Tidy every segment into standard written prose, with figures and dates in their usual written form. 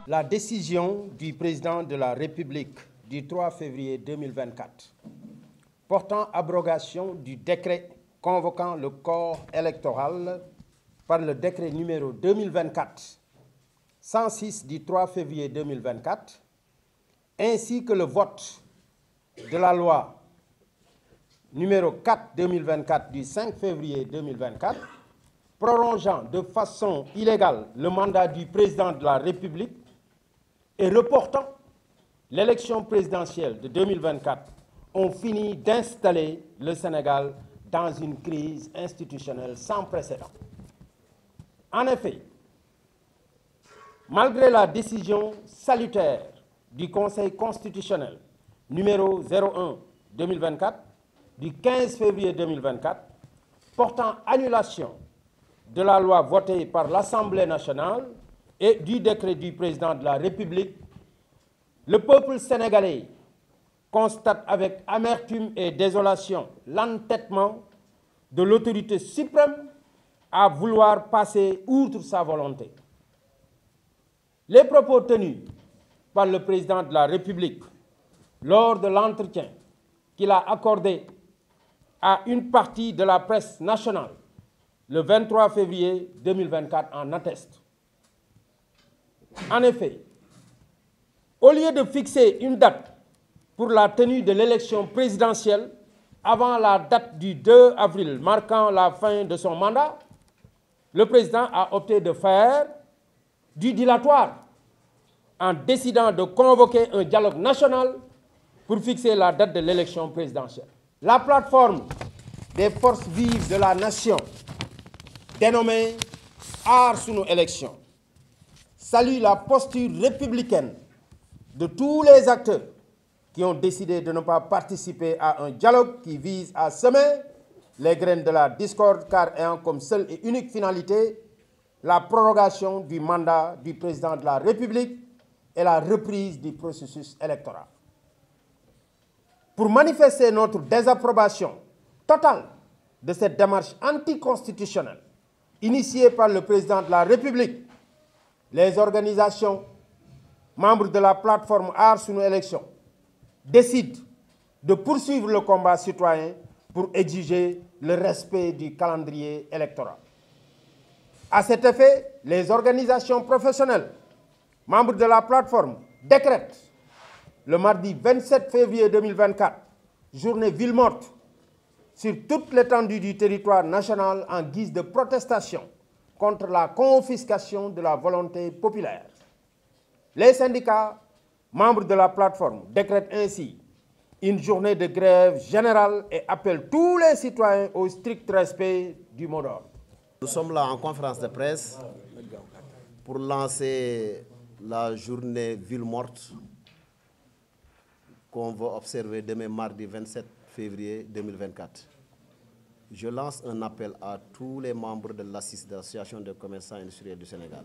La décision du président de la République du 3 février 2024 portant abrogation du décret convoquant le corps électoral par le décret numéro 2024-106 du 3 février 2024, ainsi que le vote de la loi numéro 4-2024 du 5 février 2024, prolongeant de façon illégale le mandat du président de la République et reportant l'élection présidentielle de 2024, ont fini d'installer le Sénégal dans une crise institutionnelle sans précédent. En effet, malgré la décision salutaire du Conseil constitutionnel numéro 01-2024 du 15 février 2024 portant annulation de la loi votée par l'Assemblée nationale et du décret du président de la République, le peuple sénégalais constate avec amertume et désolation l'entêtement de l'autorité suprême à vouloir passer outre sa volonté. Les propos tenus par le président de la République lors de l'entretien qu'il a accordé à une partie de la presse nationale le 23 février 2024 en atteste. En effet, au lieu de fixer une date pour la tenue de l'élection présidentielle avant la date du 2 avril marquant la fin de son mandat, le président a opté de faire du dilatoire en décidant de convoquer un dialogue national pour fixer la date de l'élection présidentielle. La plateforme des forces vives de la nation, dénommée Aar Sunu Élection, salue la posture républicaine de tous les acteurs qui ont décidé de ne pas participer à un dialogue qui vise à semer les graines de la discorde, car ayant comme seule et unique finalité la prorogation du mandat du président de la République et la reprise du processus électoral. Pour manifester notre désapprobation totale de cette démarche anticonstitutionnelle initiée par le président de la République, les organisations membres de la plateforme Aar Sunu Élection décident de poursuivre le combat citoyen pour exiger le respect du calendrier électoral. À cet effet, les organisations professionnelles membres de la plateforme décrètent le mardi 27 février 2024, journée ville morte, sur toute l'étendue du territoire national en guise de protestation contre la confiscation de la volonté populaire. Les syndicats membres de la plateforme décrètent ainsi une journée de grève générale et appellent tous les citoyens au strict respect du mot d'ordre. Nous sommes là en conférence de presse pour lancer la journée ville morte qu'on va observer demain mardi 27 février 2024. Je lance un appel à tous les membres de l'ACIS, de l'Association des commerçants industriels du Sénégal.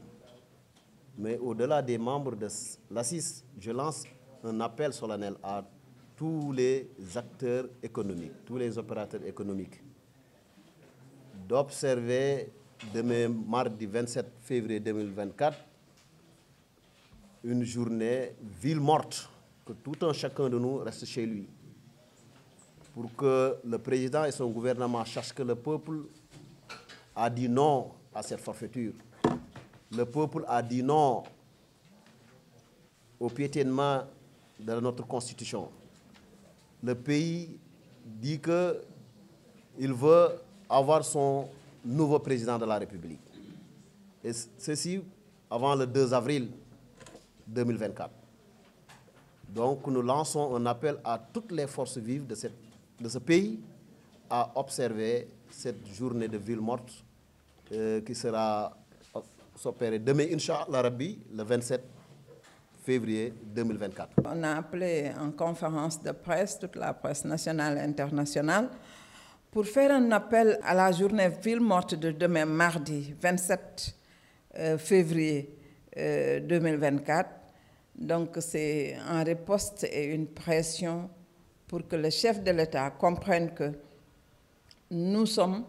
Mais au-delà des membres de l'ACIS, je lance un appel solennel à tous les acteurs économiques, tous les opérateurs économiques, d'observer demain mardi 27 février 2024 une journée ville morte, que tout un chacun de nous reste chez lui, pour que le président et son gouvernement sachent que le peuple a dit non à cette forfaiture. Le peuple a dit non au piétinement de notre Constitution. Le pays dit qu'il veut avoir son nouveau président de la République. Et ceci avant le 2 avril 2024. Donc nous lançons un appel à toutes les forces vives de ce pays à observer cette journée de ville morte qui sera s'opérer demain, Inch'Allah Rabbi, le 27 février 2024. On a appelé en conférence de presse, toute la presse nationale et internationale, pour faire un appel à la journée ville morte de demain, mardi 27 février 2024, Donc c'est un riposte et une pression pour que le chef de l'État comprenne que nous sommes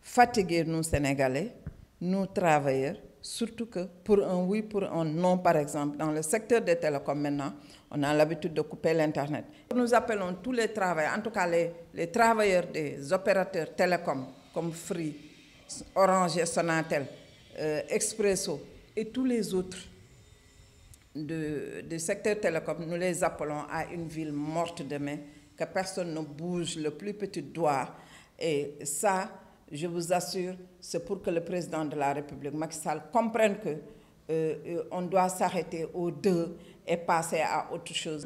fatigués, nous Sénégalais, nous travailleurs, surtout que pour un oui, pour un non, par exemple, dans le secteur des télécoms maintenant, on a l'habitude de couper l'Internet. Nous appelons tous les travailleurs, en tout cas les travailleurs des opérateurs télécoms comme Free, Orange et Sonatel, Expresso et tous les autres du secteur télécom, nous les appelons à une ville morte demain, que personne ne bouge le plus petit doigt. Et ça, je vous assure, c'est pour que le président de la République, Macky Sall, comprenne qu'on doit s'arrêter aux deux et passer à autre chose.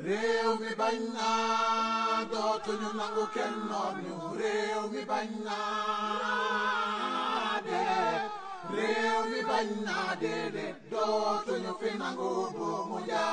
Réew mi bañ naa déedéet dootuñu fi nangu bu mu jaar